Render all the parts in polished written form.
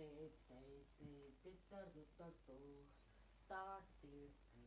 ते ते ते ते तर तर तो ता ते ते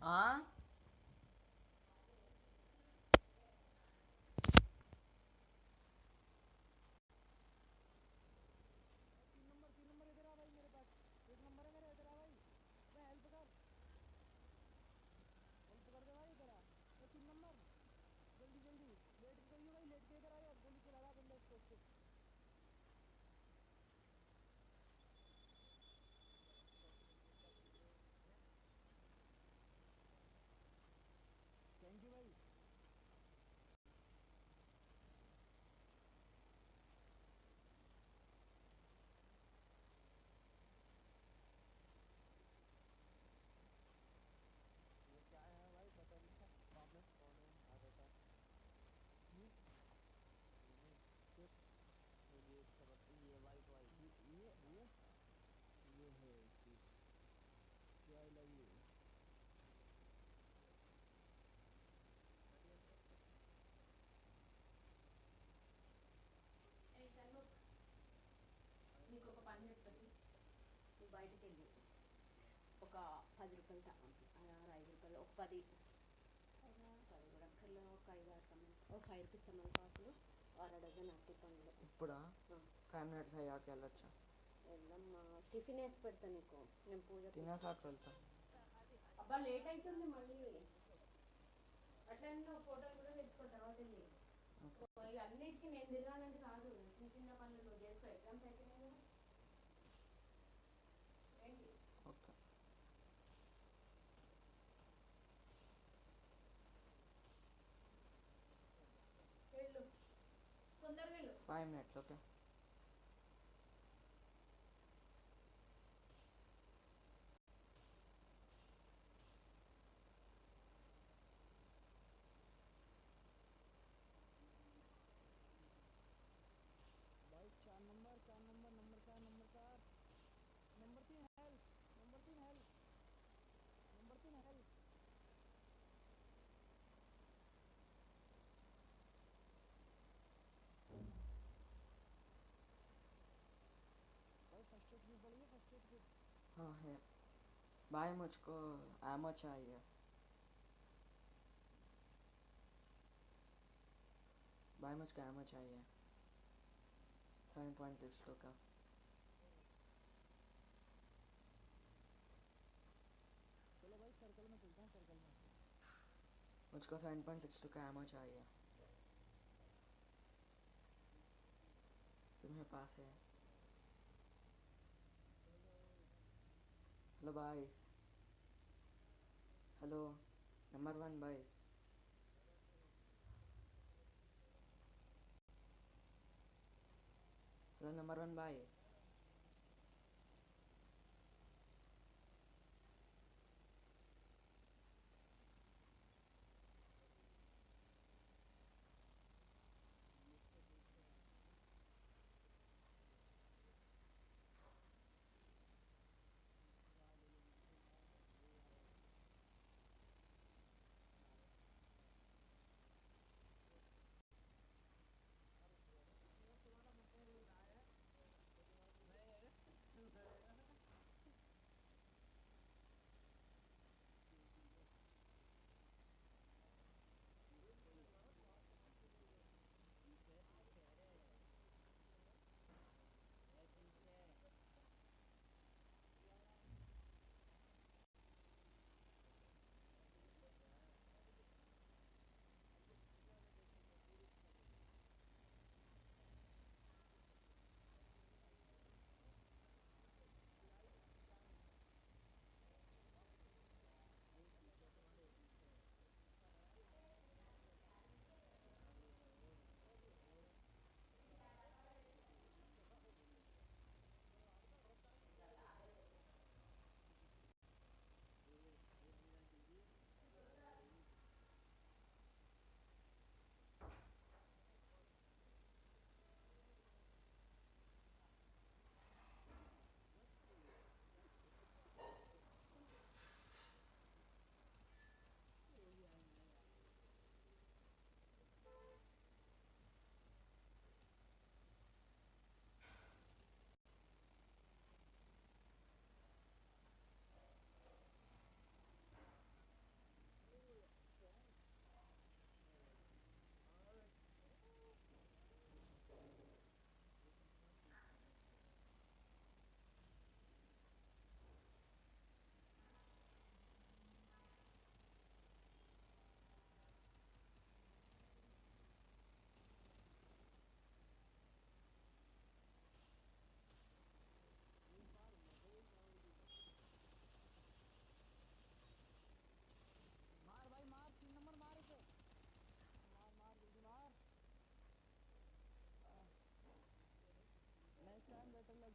हाँ। అంత 6 5 రూపాయలు ఒక 10 10 కూడా అక్కర్లే, ఒక 5 6 ఒక 5 రూపీస్ తమలపాకులు, అర డజన్ అరటిపండ్లు. ఇప్పుడా 5 minutes అయ్యాక వెళ్ళొచ్చా? వెళ్దామా, టిఫిన్ వేసి పెడతా నీకు, నేను పూజ తినేసాక వెళ్తా. అబ్బా లేట్ అవుతుంది మళ్ళీ. అట్లా నువ్వు ఫోటోలు కూడా తెచ్చుకో తర్వాత వెళ్ళి. అన్నిటికీ నేను తిరగాలంటే కాదు, చిన్న చిన్న పనులు నువ్వు చేసుకో. ఎగ్జామ్స్ అయిపోయినాయి కదా ఏంటి. ఓకే వెళ్ళు, తొందరగా వెళ్ళు. 5 minutes. ఓకే. हाँ है भाई, मुझको एमो चाहिए भाई, मुझको एमो चाहिए 7.62 का। मुझको 7.62 का एमो चाहिए। तुम्हें पास है? हेलो भाई, हेलो नंबर 1 भाई, हेलो नंबर 1 भाई।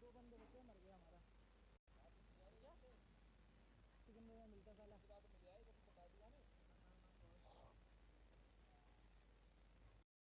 दो बंदे बचे, मर गया हमारा। चिकन में मिलता